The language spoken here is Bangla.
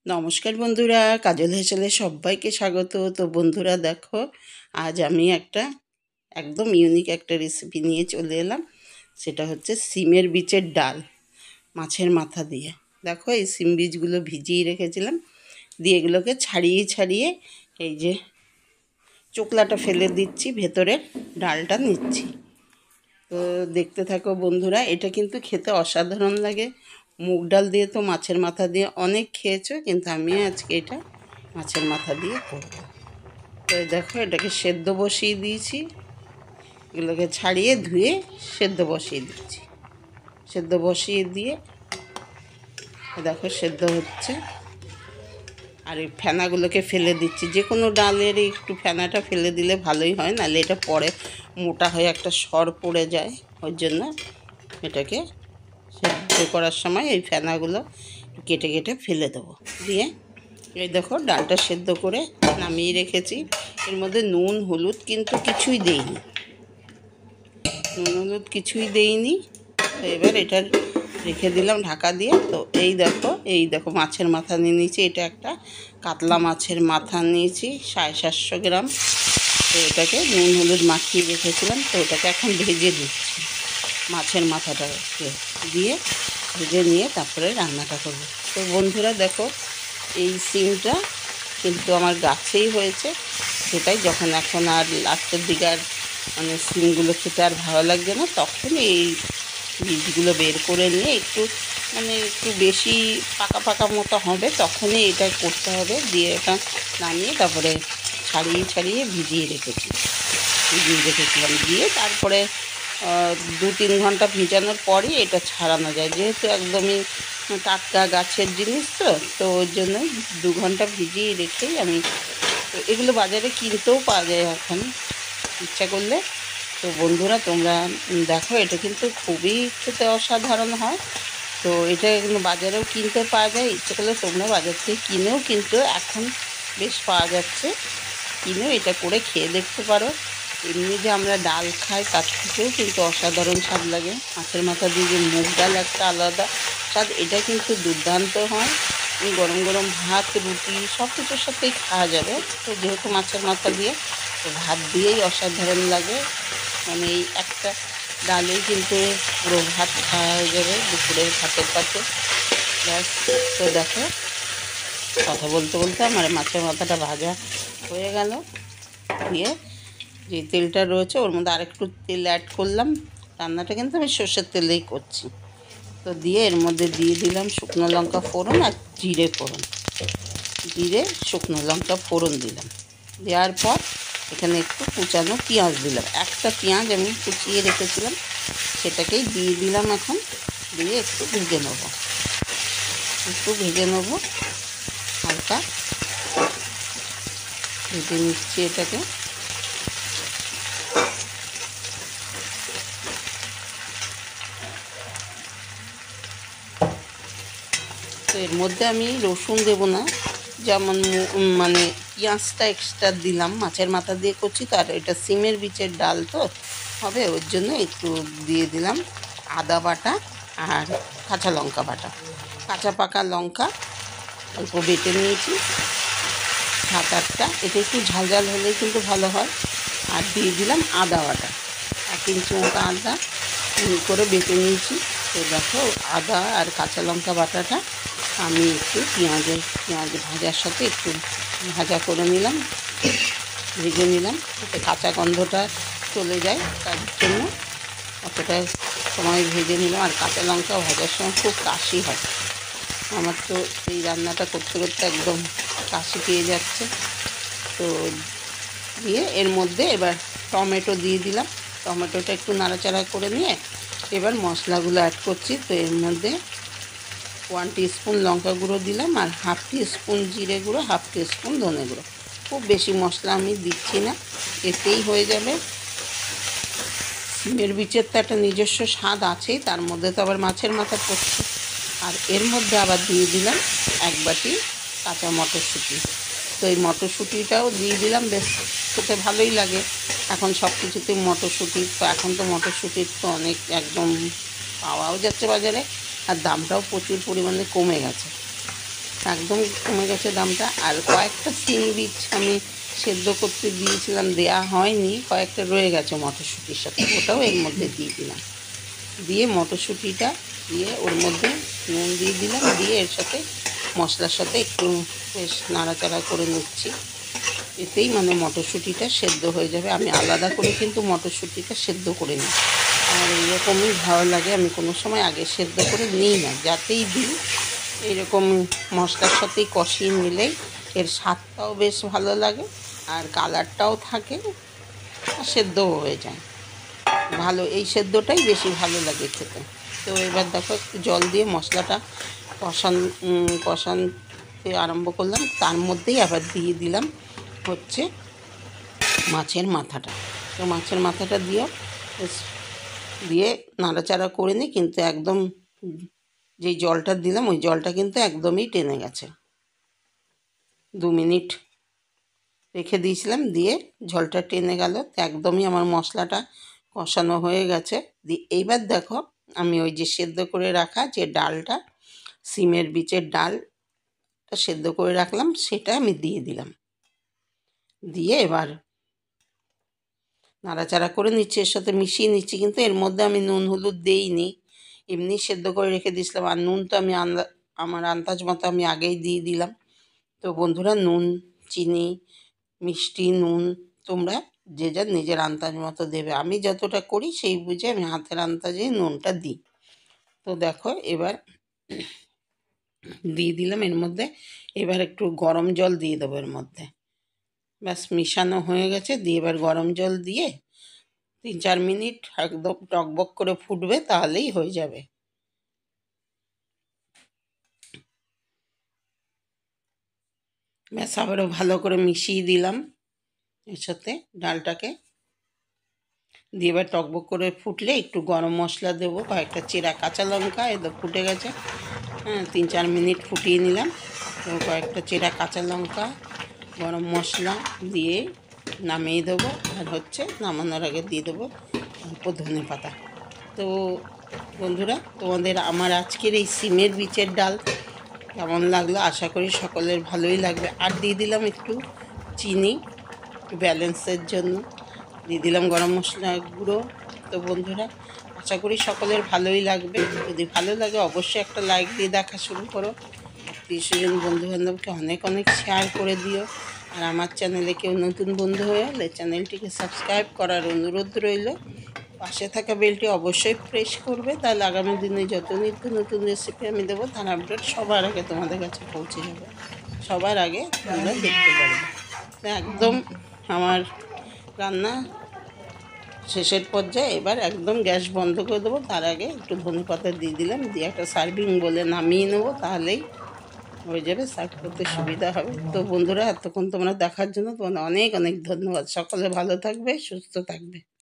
নমস্কার বন্ধুরা, কাজল হেসেলে সবাইকে স্বাগত। তো বন্ধুরা দেখো, আজ আমি একদম ইউনিক একটা রেসিপি নিয়ে চলে এলাম। সেটা হচ্ছে সিমের বীজের ডাল মাছের মাথা দিয়ে। দেখো, এই সিম বীজগুলো ভিজিয়ে রেখেছিলাম, দিয়ে এগুলোকে ছাড়িয়ে ছাড়িয়ে এই যে চোকলাটা ফেলে দিচ্ছি, ভেতরের ডালটা নিচ্ছি। তো দেখতে থাকো বন্ধুরা, এটা কিন্তু খেতে অসাধারণ লাগে। মুগ ডাল দিয়ে তো মাছের মাথা দিয়ে অনেক খেয়েছো, কিন্তু আমি আজকে এটা মাছের মাথা দিয়ে করব। তো দেখো, এটাকে সেদ্ধ বসিয়ে দিয়েছি, এগুলোকে ছাড়িয়ে ধুয়ে সেদ্ধ বসিয়ে দিচ্ছি। সেদ্ধ বসিয়ে দিয়ে দেখো সেদ্ধ হচ্ছে, আর এই ফেনাগুলোকে ফেলে দিচ্ছি। যে কোনো ডালের একটু ফেনাটা ফেলে দিলে ভালোই হয়, নাহলে এটা পরে মোটা হয়ে একটা সর পড়ে যায়। ওই জন্য এটাকে সেদ্ধ করার সময় এই ফেনাগুলো কেটে কেটে ফেলে দেবো। দিয়ে এই দেখো, ডালটা সেদ্ধ করে নামিয়ে রেখেছি। এর মধ্যে নুন হলুদ কিন্তু কিছুই দেইনি, তো এবার এটা রেখে দিলাম ঢাকা দিয়ে। তো এই দেখো মাছের মাথা নিয়ে নিয়েছি। এটা একটা কাতলা মাছের মাথা নিয়েছি, 750 গ্রাম। তো এটাকে নুন হলুদ মাখিয়ে রেখেছিলাম। তো এটাকে এখন ভেজে দিচ্ছি, মাছের মাথাটাকে দিয়ে ভেজে নিয়ে তারপরে রান্নাটা করব। তো বন্ধুরা দেখো, এই সিমটা কিন্তু আমার গাছেই হয়েছে। সেটাই যখন এখন আর লাস্টের দিকে আর মানে সিমগুলো খেতে আর ভালো লাগছে না, তখন এই বীজগুলো বের করে নিয়ে একটু বেশি পাকা পাকা মতো হবে, তখনই এটা করতে হবে। দিয়ে এটা নামিয়ে তারপরে ছাড়িয়ে ভিজিয়ে রেখেছিলাম। দিয়ে তারপরে 2-3 ঘন্টা ভিজানোর পরই এটা ছাড়ানো যায়, যেহেতু একদমই টাটকা গাছের জিনিস। তো ওর জন্য 2 ঘন্টা ভিজিয়ে রেখেই আমি, এগুলো বাজারে কিনতেও পাওয়া যায় এখন ইচ্ছা করলে। তো বন্ধুরা তোমরা দেখো, এটা কিন্তু খুবই খেতে অসাধারণ হয়। তো এটা এগুলো বাজারেও কিনতে পাওয়া যায়, ইচ্ছে করলে তোমরা বাজার থেকে কিনেও কিন্তু এখন বেশ পাওয়া যাচ্ছে, কিনেও এটা করে খেয়ে দেখতে পারো। এমনি যে আমরা ডাল খাই, তার থেকেও কিন্তু অসাধারণ স্বাদ লাগে। মাছের মাথা দিয়ে যে মুগ ডাল একটা আলাদা স্বাদ, এটা কিন্তু দুর্দান্ত হয়। গরম গরম ভাত, রুটি সব কিছুর সাথেই খাওয়া যাবে। তো যেহেতু মাছের মাথা দিয়ে, তো ভাত দিয়েই অসাধারণ লাগে। মানে এই একটা ডালেই কিন্তু পুরো ভাত খাওয়া হয়ে যাবে দুপুরের ভাতের পাতে। ব্যাস। তো দেখো, কথা বলতে বলতে আমার মাছের মাথাটা ভাজা হয়ে গেল। দিয়ে যে তেলটা রয়েছে ওর মধ্যে আরেকটু তেল অ্যাড করলাম। রান্নাটা কিন্তু আমি সর্ষের তেলেই করছি। তো দিয়ে এর মধ্যে দিয়ে দিলাম শুকনো লঙ্কা ফোড়ন আর জিরে শুকনো লঙ্কা ফোড়ন দিলাম। দেওয়ার পর এখানে একটু কুচানো পেঁয়াজ দিলাম। একটা পেঁয়াজ আমি কুচিয়ে রেখেছিলাম, সেটাকেই দিয়ে দিলাম এখন। দিয়ে একটু ভেজে নেবো হালকা ভেজে নিচ্ছি এটাকে। তো এর মধ্যে আমি রসুন দেবো না, যেমন মানে পেঁয়াজটা এক্সট্রা দিলাম, মাছের মাথা দিয়ে করছি তো, আর এটা সিমের বীজের ডাল তো হবে, ওর জন্য একটু দিয়ে দিলাম আদা বাটা আর কাঁচা লঙ্কা বাটা। কাঁচা পাকা লঙ্কা অল্প বেটে নিয়েছি 7-8টা। এটা একটু ঝাল ঝাল হলেই কিন্তু ভালো হয়। আর দিয়ে দিলাম আদা বাটা, 1 ইঞ্চি মতো আদা করে বেটে নিয়েছি। তো দেখো, আদা আর কাঁচা লঙ্কা বাটাটা আমি একটু পেঁয়াজ ভাজার সাথে একটু ভাজা করে নিলাম, ভেজে নিলাম, যাতে কাঁচা গন্ধটা চলে যায়, তার জন্য অতটা সময় ভেজে নিলাম। আর কাঁচা লঙ্কা ভাজার সময় খুব কাশি হয়, আমার তো এই রান্নাটা করতে করতে একদম কাশি পেয়ে যাচ্ছে। তো দিয়ে এর মধ্যে এবার টমেটো দিয়ে দিলাম। টমেটোটা একটু নাড়াচাড়া করে নিয়ে এবার মশলাগুলো অ্যাড করছি। তো এর মধ্যে 1 টিস্পুন লঙ্কা গুঁড়ো দিলাম, আর 1/2 টিস্পুন জিরে গুঁড়ো, 1/2 টিস্পুন ধনে গুঁড়ো। খুব বেশি মশলা আমি দিচ্ছি না, এতেই হয়ে যাবে। সিমের বীজের তো একটা নিজস্ব স্বাদ আছেই, তার মধ্যে তো আবার মাছের মাথা পড়ছে। আর এর মধ্যে আবার দিয়ে দিলাম 1 বাটি কাঁচা মটরশুঁটি। তো এই মটরশুঁটিটাও দিয়ে দিলাম, বেশ খেতে ভালোই লাগে। এখন সব কিছুতেই মটরশুঁটি, তো এখন তো মটরশুঁটির তো অনেক একদম পাওয়াও যাচ্ছে বাজারে, আর দামটাও প্রচুর পরিমাণে কমে গেছে। একদম কমে গেছে দামটা। আর কয়েকটা সিম বীজ আমি সেদ্ধ করতে দিয়েছিলাম, দেয়া হয়নি, কয়েকটা রয়ে গেছে মটরশুঁটির সাথে, ওটাও এর মধ্যে দিয়ে দিলাম। দিয়ে মটরশুঁটিটা দিয়ে ওর মধ্যে নুন দিয়ে দিলাম, দিয়ে এর সাথে মশলার সাথে একটু বেশ নাড়াচাড়া করে নিচ্ছি। এতেই মানে মটরশুঁটিটা সেদ্ধ হয়ে যাবে। আমি আলাদা করে কিন্তু মটরশুঁটিটা সেদ্ধ করে নিই, আর এইরকমই ভালো লাগে। আমি কোনো সময় আগে সেদ্ধ করে নিই না, যাতেই দিই এইরকম মশলার সাথেই কষিয়ে নিলেই এর স্বাদটাও বেশ ভালো লাগে, আর কালারটাও থাকে, আর সেদ্ধও হয়ে যায় ভালো। এই সেদ্ধটাই বেশি ভালো লাগে খেতে। তো এবার দেখো একটু জল দিয়ে মশলাটা কষাতে আরম্ভ করলাম। তার মধ্যেই আবার দিয়ে দিলাম হচ্ছে মাছের মাথাটা। তো মাছের মাথাটা দিয়ে নাড়াচাড়া করে নিই, কিন্তু একদম যেই জলটা দিলাম ওই জলটা কিন্তু একদমই টেনে গেছে। 2 মিনিট রেখে দিয়েছিলাম, দিয়ে ঝোলটা টেনে গেল। তো একদমই আমার মশলাটা কষানো হয়ে গেছে। এইবার দেখো আমি ওই যে সেদ্ধ করে রাখা যে ডালটা, সিমের বীজের ডালটা সেদ্ধ করে রাখলাম, সেটা আমি দিয়ে দিলাম। দিয়ে এবার নাড়াচাড়া করে নিচ্ছি, এর সাথে মিশিয়ে নিচ্ছি। কিন্তু এর মধ্যে আমি নুন হলুদ দেইনি, এমনি সেদ্ধ করে রেখে দিয়েছিলাম। আর নুন তো আমি আমার আন্দাজ মতো আমি আগেই দিয়ে দিলাম। তো বন্ধুরা, নুন, চিনি, মিষ্টি, নুন তোমরা যে যার নিজের আন্দাজ মতো দেবে। আমি যতটা করি সেই বুঝে আমি হাতের আন্দাজেই নুনটা দিই। তো দেখো এবার দিয়ে দিলাম এর মধ্যে। এবার একটু গরম জল দিয়ে দেবো এর মধ্যে। ব্যাস মিশানো হয়ে গেছে। দিয়ে এবার গরম জল দিয়ে 3-4 মিনিট একদম টকবক করে ফুটবে, তাহলেই হয়ে যাবে। ব্যাস আবারও ভালো করে মিশিয়ে দিলাম এর সাথে ডালটাকে। দিয়ে এবার টকবক করে ফুটলে একটু গরম মশলা দেবো, কয়েকটা চেরা কাঁচা লঙ্কা, এতো ফুটে গেছে। 3-4 মিনিট ফুটিয়ে নিলাম। তো কয়েকটা চেরা কাঁচা লঙ্কা, গরম মশলা দিয়ে নামিয়ে দেবো। আর হচ্ছে নামানোর আগে দিয়ে দেবো অল্প ধনে পাতা। তো বন্ধুরা, তোমাদের আমার আজকের এই সিমের বীজের ডাল কেমন লাগলো? আশা করি সকলের ভালোই লাগবে। আর দিয়ে দিলাম একটু চিনি ব্যালেন্সের জন্য, দিয়ে দিলাম গরম মশলা গুঁড়ো। তো বন্ধুরা, আশা করি সকলের ভালোই লাগবে। যদি ভালো লাগে অবশ্যই একটা লাইক দিয়ে দেখা শুরু করো। আত্মীয়-স্বজন, বন্ধুবান্ধবকে অনেক অনেক শেয়ার করে দিও। আর আমার চ্যানেলে কেউ নতুন বন্ধু হয়ে হলে চ্যানেলটিকে সাবস্ক্রাইব করার অনুরোধ রইল। পাশে থাকা বেলটি অবশ্যই প্রেস করবে, তাহলে আগামী দিনে যত নিত্য নতুন রেসিপি আমি দেবো তার আপডেট সবার আগে তোমাদের কাছে পৌঁছে যাবে, সবার আগে তোমরা দেখতে পারবে। একদম আমার রান্না শেষের পর্যায়ে। এবার একদম গ্যাস বন্ধ করে দেবো। তার আগে একটু ধনেপাতা দিয়ে দিলাম, দিয়ে একটা সার্ভিং বলে নামিয়ে নেবো, তাহলেই হয়ে যাবে, সার্ভ করতে সুবিধা হবে। তো বন্ধুরা, এতক্ষণ তোমরা দেখার জন্য তোমাদের অনেক অনেক ধন্যবাদ। সকলে ভালো থাকবে, সুস্থ থাকবে।